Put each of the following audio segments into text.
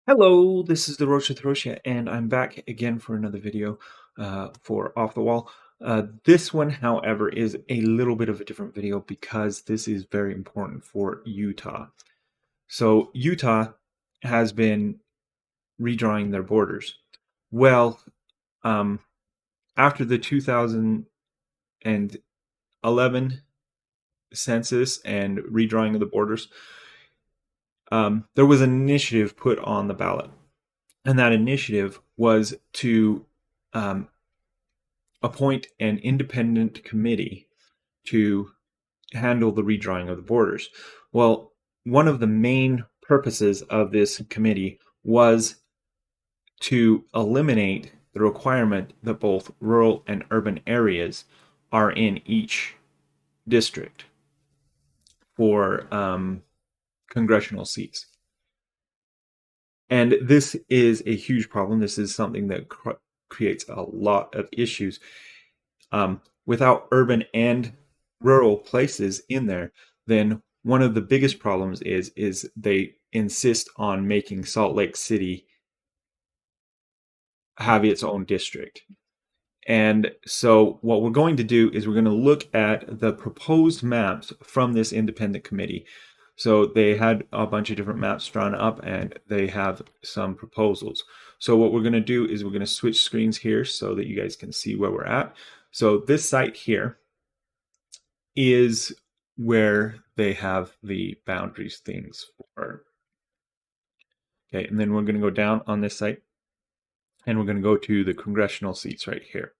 Hello, this is the Roach with Rocia, and I'm back again for another video for Off the Wall. This one, however, is a little bit of a different video because this is very important for Utah. So Utah has been redrawing their borders. Well, um, after the 2011 census and redrawing of the borders, there was an initiative put on the ballot. And that initiative was to um, appoint an independent committee to handle the redrawing of the borders. Well, one of the main purposes of this committee was to eliminate the requirement that both rural and urban areas are in each district for congressional seats. And this is a huge problem. This is something that creates a lot of issues. Without urban and rural places in there, then one of the biggest problems is they insist on making Salt Lake City have its own district. And so what we're going to do is we're going to look at the proposed maps from this independent committee. So they had a bunch of different maps drawn up and they have some proposals. So what we're going to do is we're going to switch screens here so that you guys can see where we're at. So this site here is where they have the boundaries things for. Okay, and then we're going to go down on this site and we're going to go to the congressional seats right here.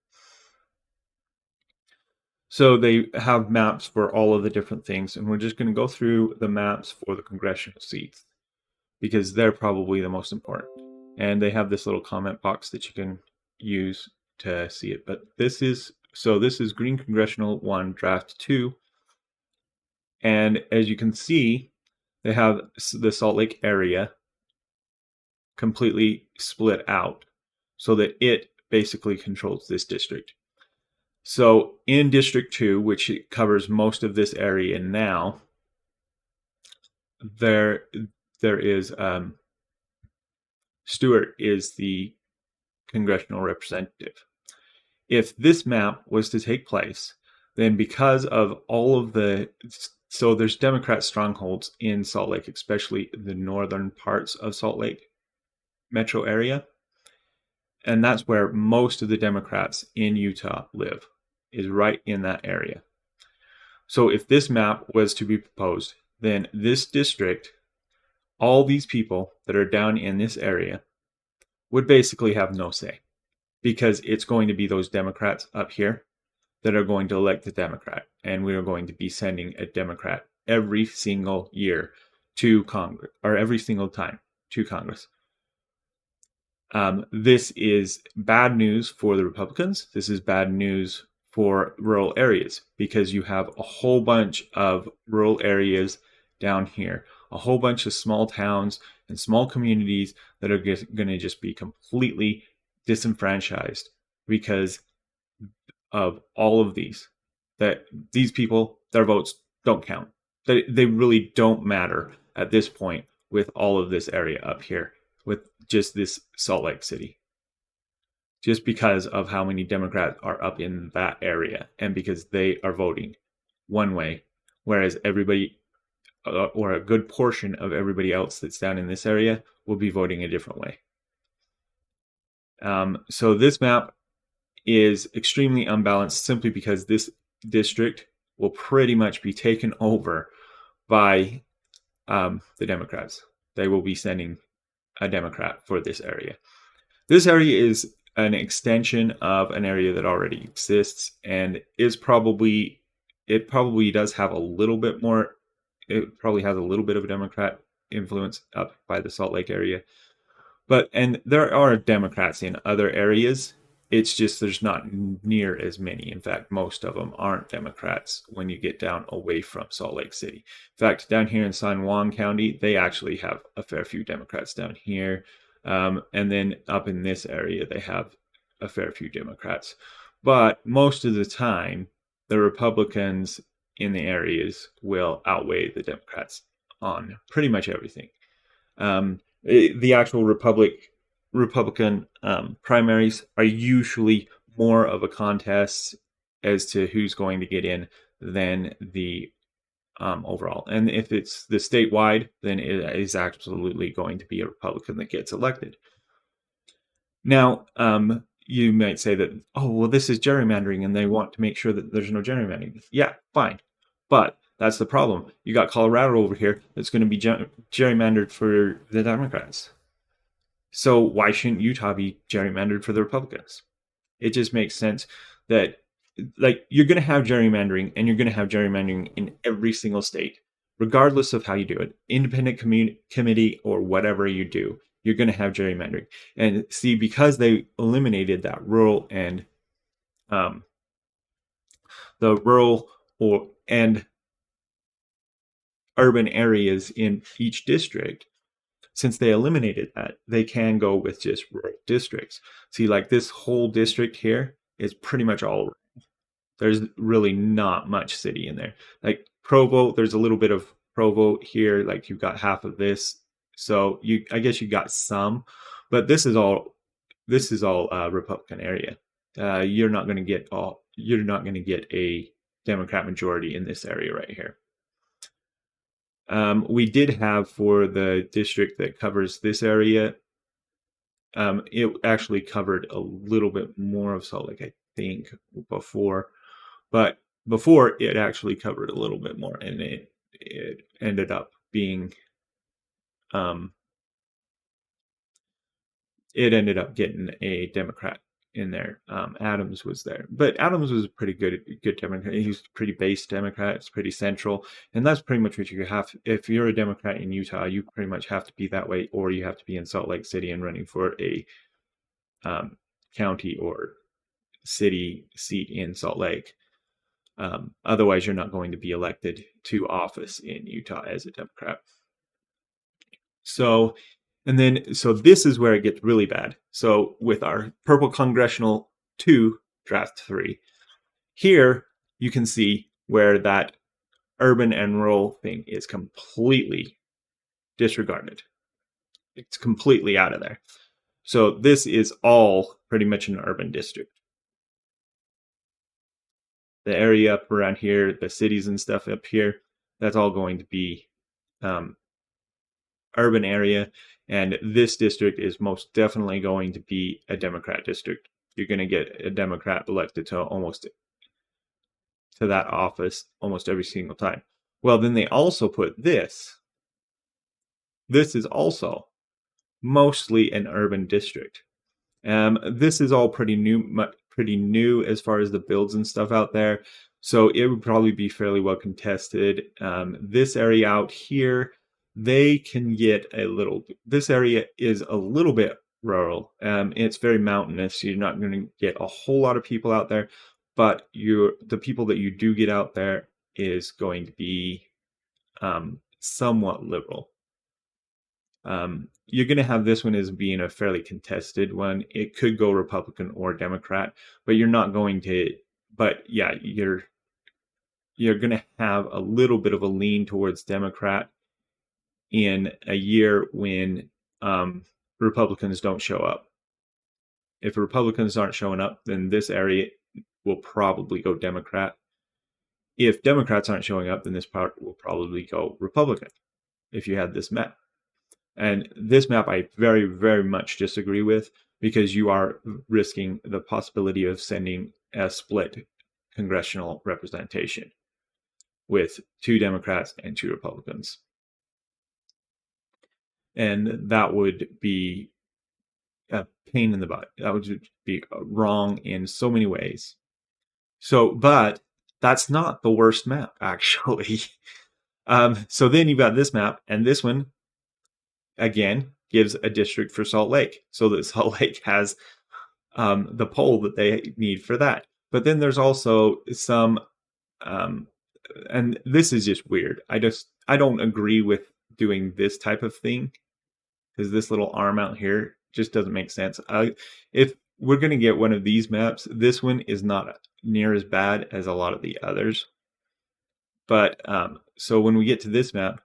So they have maps for all of the different things, and we're just going to go through the maps for the congressional seats because they're probably the most important. And they have this little comment box that you can use to see it. But this is Green Congressional 1 Draft 2. And as you can see, they have the Salt Lake area completely split out so that it basically controls this district. So in District 2, which covers most of this area now, there is Stewart is the congressional representative. If this map was to take place, then because of all of so there's Democrat strongholds in Salt Lake, especially the northern parts of Salt Lake metro area. And that's where most of the Democrats in Utah live, is right in that area. So if this map was to be proposed, then this district, all these people that are down in this area, would basically have no say because it's going to be those Democrats up here that are going to elect the Democrat. And we are going to be sending a Democrat every single year to Congress, or every single time to Congress. This is bad news for the Republicans. This is bad news for rural areas because you have a whole bunch of rural areas down here, a whole bunch of small towns and small communities that are going to just be completely disenfranchised because of all of that these people, their votes don't count. They really don't matter at this point with all of this area up here, with just this Salt Lake City. Just because of how many Democrats are up in that area and because they are voting one way, whereas everybody, or a good portion of everybody else that's down in this area, will be voting a different way. So this map is extremely unbalanced simply because this district will pretty much be taken over by the Democrats. They will be sending a Democrat for this area. This area is an extension of an area that already exists and it probably does have a little bit more, it probably has a little bit of a Democrat influence up by the Salt Lake area. And there are Democrats in other areas. It's just there's not near as many. In fact, most of them aren't Democrats when you get down away from Salt Lake City. In fact, down here in San Juan County, they actually have a fair few Democrats down here. And then up in this area, they have a fair few Democrats. But most of the time, the Republicans in the areas will outweigh the Democrats on pretty much everything. The actual Republican primaries are usually more of a contest as to who's going to get in than the overall. And if it's the statewide, then it is absolutely going to be a Republican that gets elected. Now, you might say that, oh, well, this is gerrymandering and they want to make sure that there's no gerrymandering. Yeah, fine. But that's the problem. You got Colorado over here that's going to be gerrymandered for the Democrats. So why shouldn't Utah be gerrymandered for the Republicans? It just makes sense that, like, you're going to have gerrymandering, and you're going to have gerrymandering in every single state, regardless of how you do it, independent committee or whatever you do, you're going to have gerrymandering. And see, because they eliminated that rural and the rural and urban areas in each district, since they eliminated that, they can go with just rural districts. See, like this whole district here is pretty much all. There's really not much city in there. Like Provo, there's a little bit of Provo here. Like you've got half of this, so I guess you got some, but this is all Republican area. You're not going to get a Democrat majority in this area right here. We did have, for the district that covers this area, it actually covered a little bit more of Salt Lake, I think, before. But before, it actually covered a little bit more, and it ended up being, it ended up getting a Democrat in there. Adams was there, but Adams was a pretty good Democrat. He was a pretty base Democrat. It's pretty central, and that's pretty much what you have. If you're a Democrat in Utah, you pretty much have to be that way, or you have to be in Salt Lake City and running for a county or city seat in Salt Lake. Otherwise, you're not going to be elected to office in Utah as a Democrat. So this is where it gets really bad. So with our purple congressional 2 draft 3, here you can see where that urban and rural thing is completely disregarded. It's completely out of there. So this is all pretty much an urban district. The area up around here, the cities and stuff up here, that's all going to be urban area. And this district is most definitely going to be a Democrat district. You're going to get a Democrat elected to that office almost every single time. Well, then they also put this. This is also mostly an urban district. This is all pretty new as far as the builds and stuff out there. So it would probably be fairly well contested. This area out here, they can get this area is a little bit rural. It's very mountainous. You're not going to get a whole lot of people out there, but the people that you do get out there is going to be somewhat liberal. You're going to have this one as being a fairly contested one. It could go Republican or Democrat, but you're not going to. But yeah, you're going to have a little bit of a lean towards Democrat in a year when Republicans don't show up. If Republicans aren't showing up, then this area will probably go Democrat. If Democrats aren't showing up, then this part will probably go Republican, if you had this map. And this map I very, very much disagree with, because you are risking the possibility of sending a split congressional representation with 2 Democrats and 2 Republicans. And that would be a pain in the butt. That would be wrong in so many ways. So, but that's not the worst map, actually. So then you've got this map, and this one, again, gives a district for Salt Lake, so that Salt Lake has the poll that they need for that. But then there's also some, and this is just weird. I don't agree with doing this type of thing, because this little arm out here just doesn't make sense. If we're going to get one of these maps, this one is not near as bad as a lot of the others. But so when we get to this map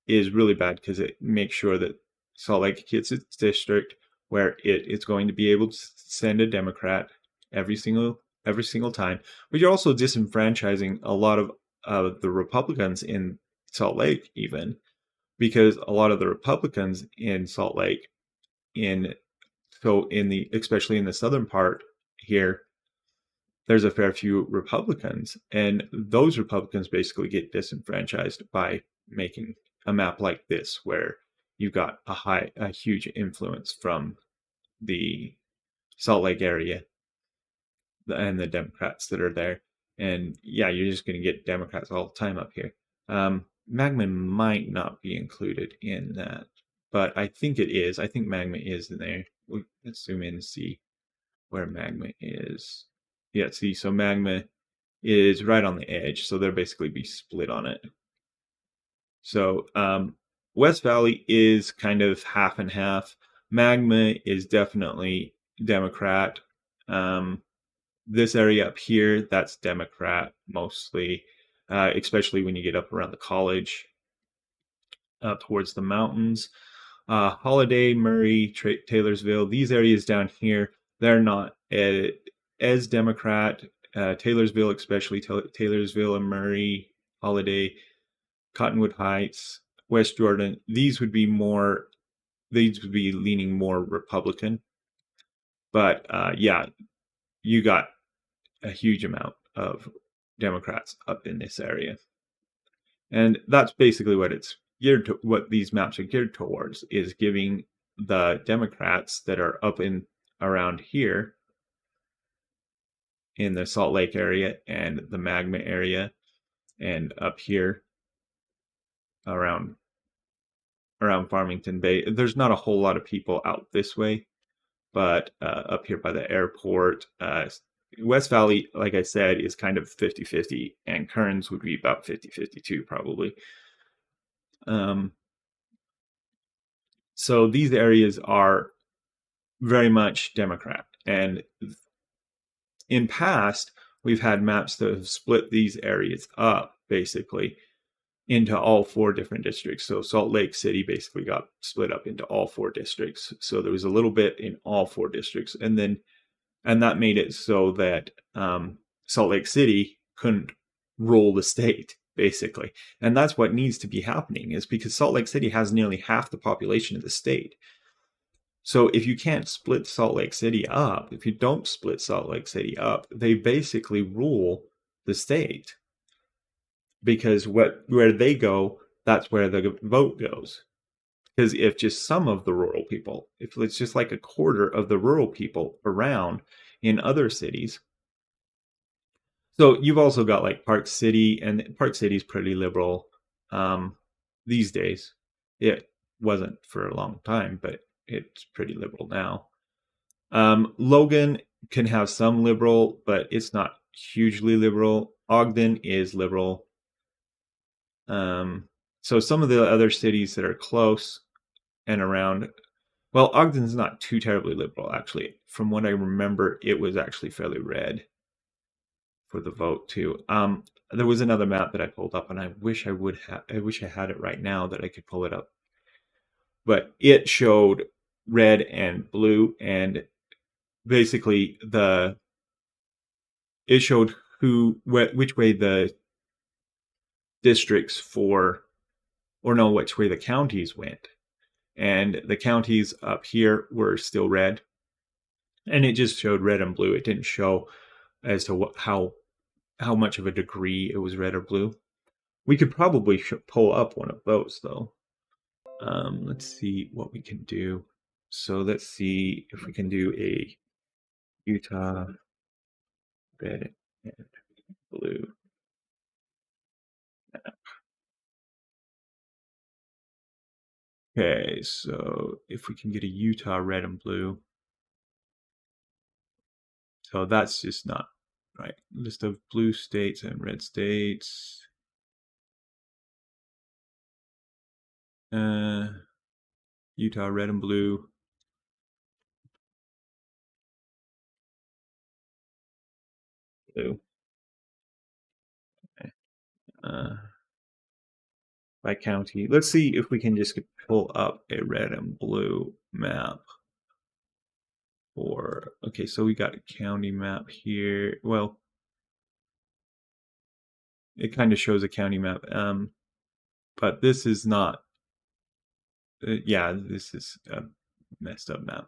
is really bad because it makes sure that Salt Lake gets its district where it is going to be able to send a Democrat every single time. But you're also disenfranchising a lot of the Republicans in Salt Lake, even because a lot of the Republicans in Salt Lake, in in the especially in the southern part here, there's a fair few Republicans, and those Republicans basically get disenfranchised by making a map like this, where you've got a huge influence from the Salt Lake area and the Democrats that are there. And yeah, you're just going to get Democrats all the time up here. Magma might not be included in that, but I think it is. I think Magma is in there. Let's zoom in and see where Magma is. Yeah, see, so Magma is right on the edge, so they'll basically be split on it. So West Valley is kind of half and half. Magma is definitely Democrat. This area up here, that's Democrat mostly, especially when you get up around the college, up towards the mountains. Holiday, Murray, Taylorsville, these areas down here, they're not as Democrat. Taylorsville, especially Taylorsville and Murray, Holiday, Cottonwood Heights, West Jordan, these would be leaning more Republican. But yeah, you got a huge amount of Democrats up in this area. And that's basically what it's geared to, what these maps are geared towards, is giving the Democrats that are up in around here in the Salt Lake area and the Magma area and up here around Farmington Bay. There's not a whole lot of people out this way, but up here by the airport, West Valley, like I said, is kind of 50-50, and Kearns would be about 50-50 too, probably. So these areas are very much Democrat. And in past, we've had maps that have split these areas up, basically, into all 4 different districts. So Salt Lake City basically got split up into all 4 districts. So there was a little bit in all 4 districts, and that made it so that Salt Lake City couldn't rule the state, basically. And that's what needs to be happening, is because Salt Lake City has nearly half the population of the state. So if you can't split Salt Lake City up, if you don't split Salt Lake City up, they basically rule the state, because where they go, that's where the vote goes. Because if just some of the rural people, if it's just like a quarter of the rural people around in other cities. So you've also got like Park City, and Park City is pretty liberal these days. It wasn't for a long time, but it's pretty liberal now. Logan can have some liberal, but it's not hugely liberal. Ogden is liberal. So some of the other cities that are close and around, well, Ogden's not too terribly liberal, actually. From what I remember, it was actually fairly red for the vote too. There was another map that I pulled up, and I wish I had it right now that I could pull it up. But it showed red and blue, and basically it showed which way the districts which way the counties went. And the counties up here were still red, and it just showed red and blue. It didn't show as to how much of a degree it was red or blue. We could probably pull up one of those, though. Let's see what we can do. So let's see if we can do a Utah red and blue. Okay, so if we can get a Utah red and blue. So that's just not right. List of blue states and red states. Utah red and blue. Blue. Okay. by county. Let's see if we can just pull up a red and blue map. Or okay, so we got a county map here. Well, it kind of shows a county map, but this is not. Yeah, this is a messed up map.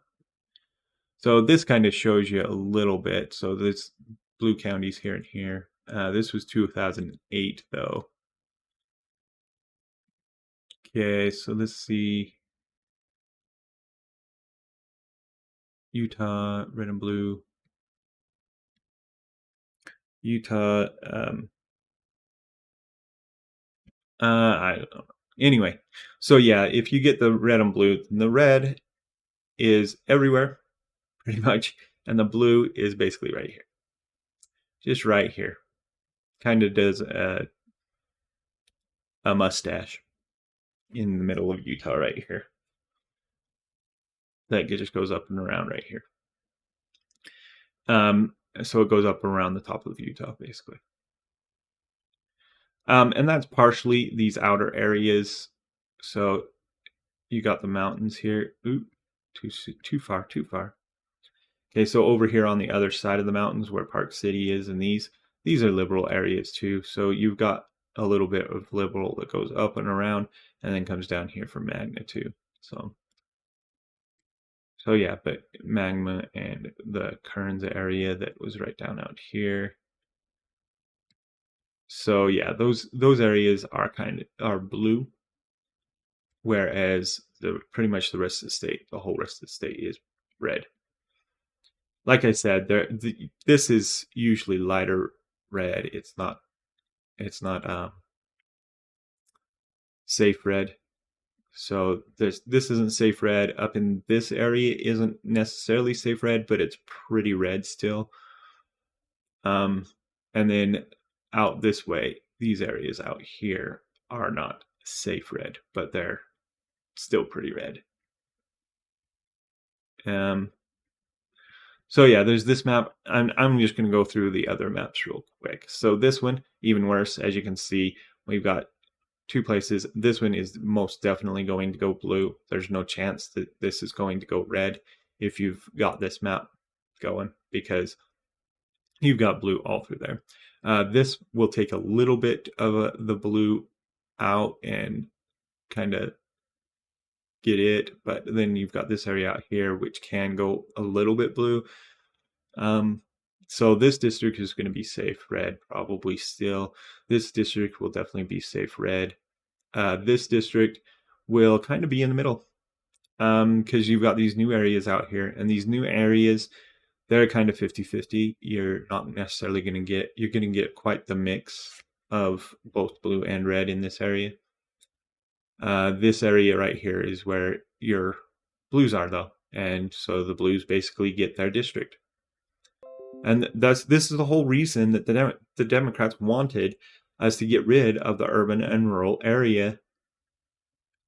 So this kind of shows you a little bit. So this blue counties here and here. This was 2008 though. Okay, so let's see. Utah, red and blue. Utah. I don't know. Anyway, so yeah, if you get the red and blue, the red is everywhere, pretty much, and the blue is basically right here, just right here. Kind of does a mustache in the middle of Utah right here. That just goes up and around right here. So it goes up around the top of Utah, basically. And that's partially these outer areas. So you got the mountains here. Ooh, too far. Okay, so over here on the other side of the mountains where Park City is, and these are liberal areas too. So you've got a little bit of liberal that goes up and around and then comes down here for Magna too. So yeah, but Magma and the Kearns area that was right down out here. So yeah, those areas are blue, whereas pretty much the rest of the state, the whole rest of the state is red. Like I said, this is usually lighter red. It's not safe red. So this isn't safe red. Up in this area isn't necessarily safe red, but it's pretty red still. And then out this way, these areas out here are not safe red, but they're still pretty red. So yeah, there's this map. I'm just going to go through the other maps real quick. So this one, even worse, as you can see, we've got two places. This one is most definitely going to go blue. There's no chance that this is going to go red if you've got this map going, because you've got blue all through there. This will take a little bit of the blue out and kind of get it, but then you've got this area out here which can go a little bit blue. So this district is going to be safe red probably still. This district will definitely be safe red. This district will kind of be in the middle, because you've got these new areas out here, and these new areas, they're kind of 50-50. You're not necessarily going to get, you're going to get quite the mix of both blue and red in this area. This area right here is where your blues are though, and so the blues basically get their district. And this is the whole reason that the Democrats wanted us to get rid of the urban and rural area,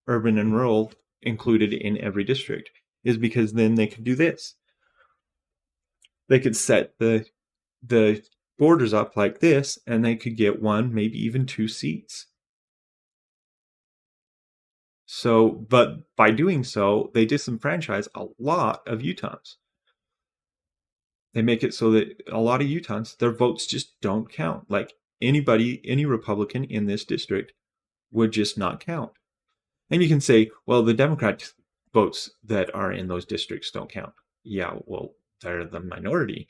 urban and rural included in every district, is because then they could do this. They could set the borders up like this, and they could get one, maybe even two seats. So, but by doing so, they disenfranchise a lot of Utahns. They make it so that a lot of Utahns, their votes just don't count. Like any Republican in this district would just not count. And you can say, well, the Democrat votes that are in those districts don't count. Yeah, well, they're the minority.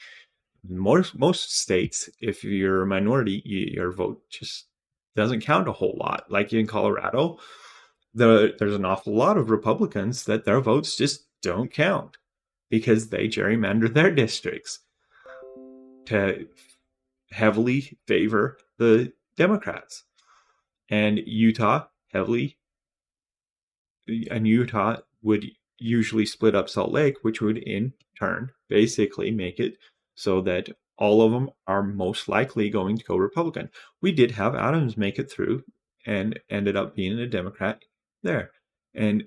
Most states, if you're a minority, your vote just doesn't count a whole lot. Like in Colorado, there's an awful lot of Republicans that their votes just don't count because they gerrymander their districts to heavily favor the Democrats. And Utah would usually split up Salt Lake, which would in turn basically make it so that all of them are most likely going to go Republican. We did have Adams make it through and ended up being a Democrat there. And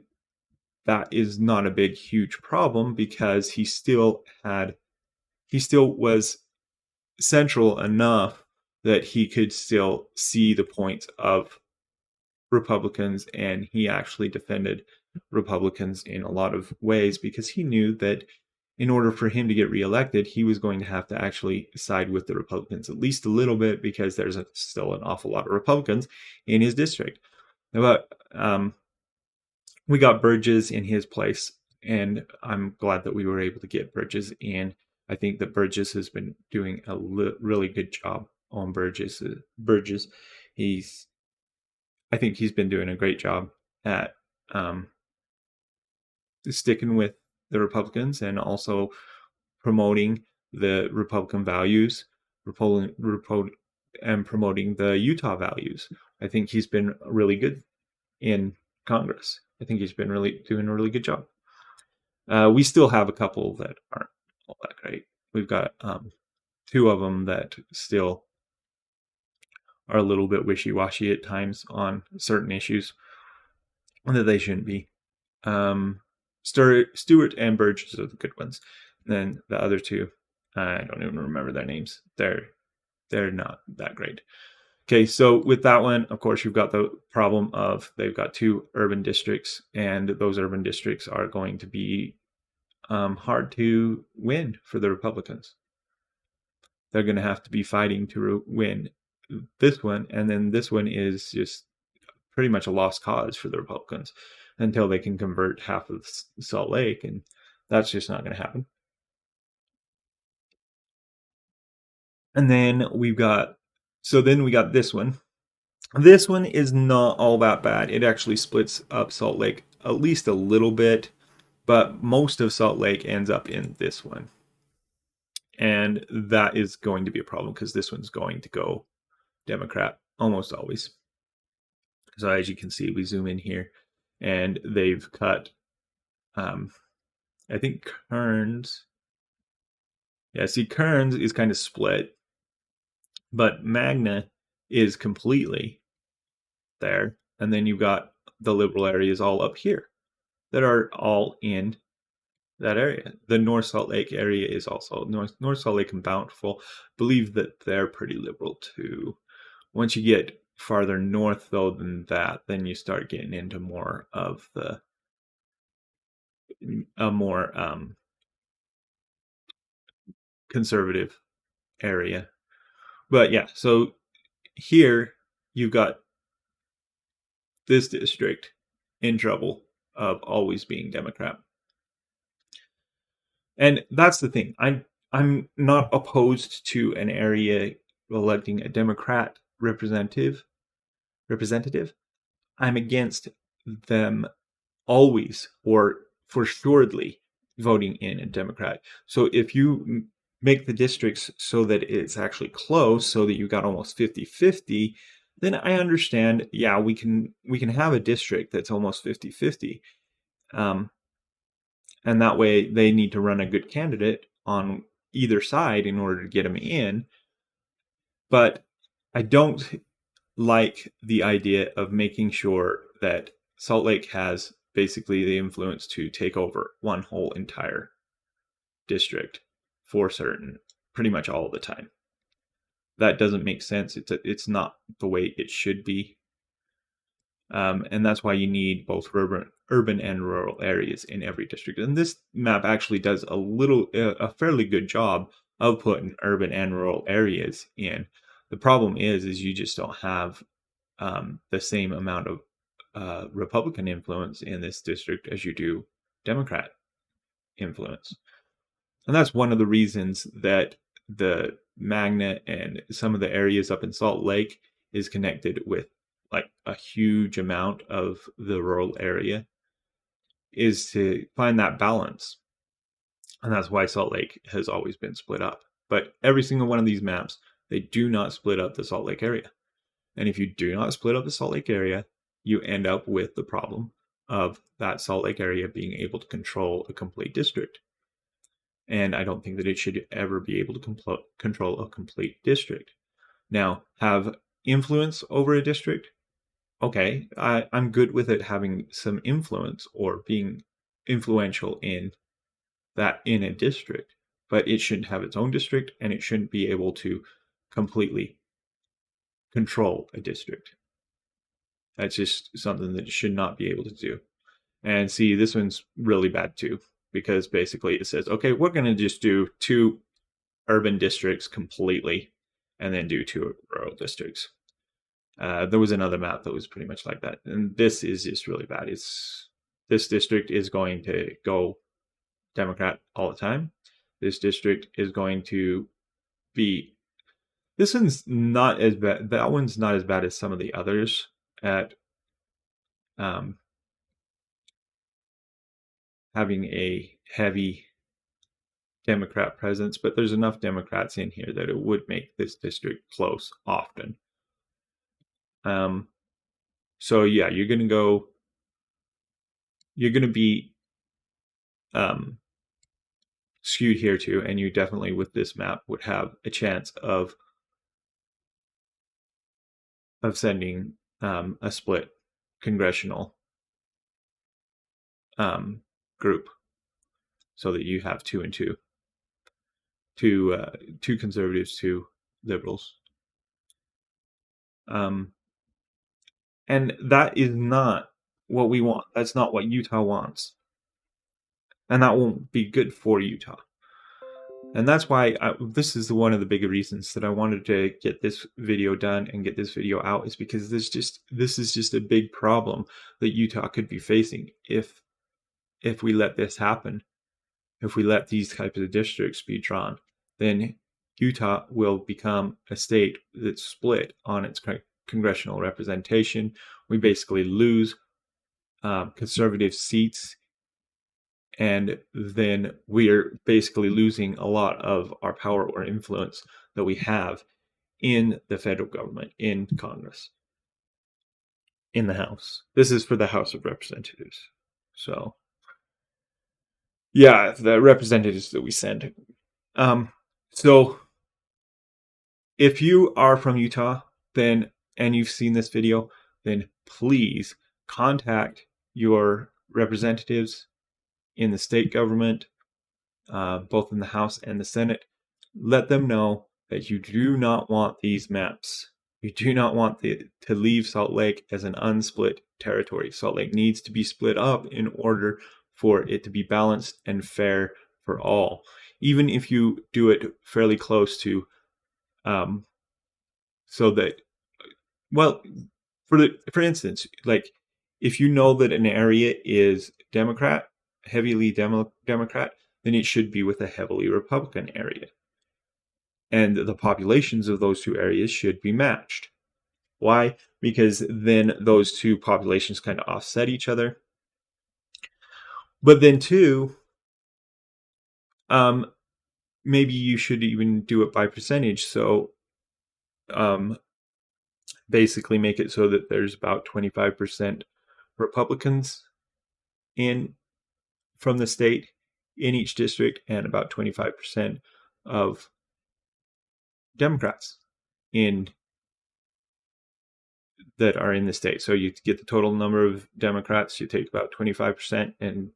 that is not a big, huge problem because he still was central enough that he could still see the points of Republicans, and he actually defended Republicans in a lot of ways because he knew that in order for him to get reelected, he was going to have to actually side with the Republicans at least a little bit because there's still an awful lot of Republicans in his district. But we got Burgess in his place, and I'm glad that we were able to get Burgess in. I think that Burgess has been doing a really good job on Burgess. I think he's been doing a great job at sticking with the Republicans and also promoting the Republican values, and promoting the Utah values. I think he's been really good in Congress. I think he's been really doing a really good job. We still have a couple that aren't all that great. We've got two of them that still are a little bit wishy-washy at times on certain issues that they shouldn't be. Stewart and Burgess are the good ones. And then the other two, I don't even remember their names. They're not that great. Okay, so with that one, of course, you've got the problem of they've got two urban districts, and those urban districts are going to be hard to win for the Republicans. They're going to have to be fighting to win this one, and then this one is just pretty much a lost cause for the Republicans until they can convert half of Salt Lake, and that's just not going to happen. And then we got this one. This one is not all that bad. It actually splits up Salt Lake at least a little bit, but most of Salt Lake ends up in this one. And that is going to be a problem because this one's going to go Democrat almost always. So as you can see, we zoom in here and they've cut, I think Kearns. Yeah, see, Kearns is kind of split, but Magna is completely there. And then you've got the liberal areas all up here that are all in that area. The North Salt Lake area is also North Salt Lake and Bountiful. Believe that they're pretty liberal too. Once you get farther north though than that, then you start getting into more of a more conservative area. But yeah, so here you've got this district in trouble of always being Democrat. And that's the thing. I'm not opposed to an area electing a Democrat representative. I'm against them always or for suredly voting in a Democrat. So if you make the districts so that it's actually close, so that you got almost 50-50, then I understand, yeah, we can have a district that's almost 50-50. And that way they need to run a good candidate on either side in order to get them in. But I don't like the idea of making sure that Salt Lake has basically the influence to take over one whole entire district for certain, pretty much all the time. That doesn't make sense. It's not the way it should be. And that's why you need both urban and rural areas in every district. And this map actually does a fairly good job of putting urban and rural areas in. The problem is you just don't have the same amount of Republican influence in this district as you do Democrat influence. And that's one of the reasons that the Magna and some of the areas up in Salt Lake is connected with like a huge amount of the rural area, is to find that balance. And that's why Salt Lake has always been split up. But every single one of these maps, they do not split up the Salt Lake area. And if you do not split up the Salt Lake area, you end up with the problem of that Salt Lake area being able to control a complete district. And I don't think that it should ever be able to control a complete district. Now, have influence over a district? Okay, I'm good with it having some influence or being influential in a district, but it shouldn't have its own district and it shouldn't be able to completely control a district. That's just something that you should not be able to do. And see, this one's really bad too, because basically it says, okay, we're going to just do 2 urban districts completely and then do 2 rural districts. There was another map that was pretty much like that. And this is just really bad. This district is going to go Democrat all the time. This district is going to be, this one's not as bad. That one's not as bad as some of the others at having a heavy Democrat presence, but there's enough Democrats in here that it would make this district close often. So yeah, you're going to be skewed here too, and you definitely with this map would have a chance of sending a split congressional group, so that you have 2 and 2, 2 conservatives, 2 liberals. And that is not what we want. That's not what Utah wants. And that won't be good for Utah. And that's why this is one of the big reasons that I wanted to get this video done and get this video out, is because this is just a big problem that Utah could be facing if we let this happen. If we let these types of districts be drawn, then Utah will become a state that's split on its congressional representation. We basically lose conservative seats, and then we're basically losing a lot of our power or influence that we have in the federal government, in Congress, in the House. This is for the House of Representatives. So yeah, the representatives that we send. So if you are from Utah, then, and you've seen this video, then please contact your representatives in the state government, both in the House and the Senate. Let them know that you do not want these maps. You do not want to leave Salt Lake as an unsplit territory. Salt Lake needs to be split up in order for it to be balanced and fair for all. Even if you do it fairly close to, so that, well, for instance, like if you know that an area is Democrat, heavily Democrat, then it should be with a heavily Republican area. And the populations of those 2 areas should be matched. Why? Because then those 2 populations kind of offset each other. But then too, maybe you should even do it by percentage. So basically make it so that there's about 25% Republicans from the state in each district, and about 25% of Democrats that are in the state. So you get the total number of Democrats, you take about 25% and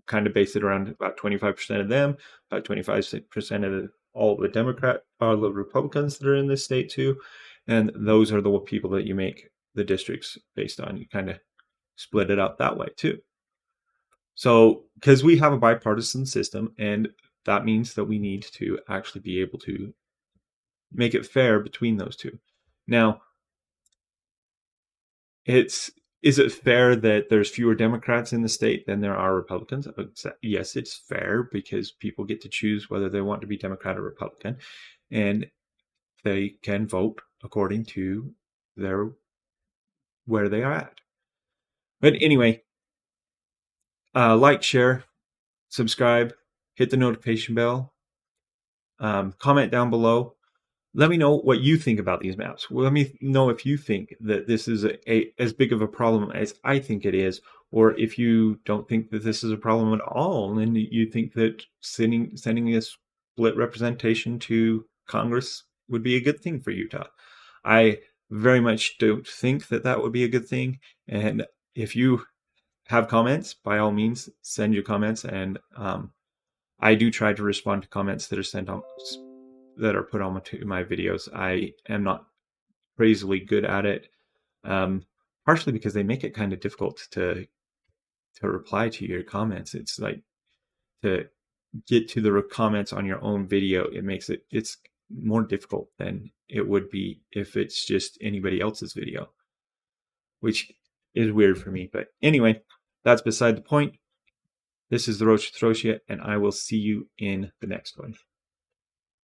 kind of base it around about 25% of them, about 25% of all the Republicans that are in this state too. And those are the people that you make the districts based on. You kind of split it up that way too. So, because we have a bipartisan system, and that means that we need to actually be able to make it fair between those 2. Now, is it fair that there's fewer Democrats in the state than there are Republicans? Yes, it's fair, because people get to choose whether they want to be Democrat or Republican, and they can vote according to where they are at. But anyway, like, share, subscribe, hit the notification bell, comment down below. Let me know what you think about these maps. Let me know if you think that this is as big of a problem as I think it is, or if you don't think that this is a problem at all, and you think that sending a split representation to Congress would be a good thing for Utah. I very much don't think that would be a good thing. And if you have comments, by all means, send your comments. And I do try to respond to comments that are sent on, that are put on my videos. I am not crazily good at it. Part partially because they make it kind of difficult to reply to your comments. It's like to get to the comments on your own video, it's more difficult than it would be if it's just anybody else's video, which is weird for me. But anyway, that's beside the point. This is the Roach Throshia, and I will see you in the next one.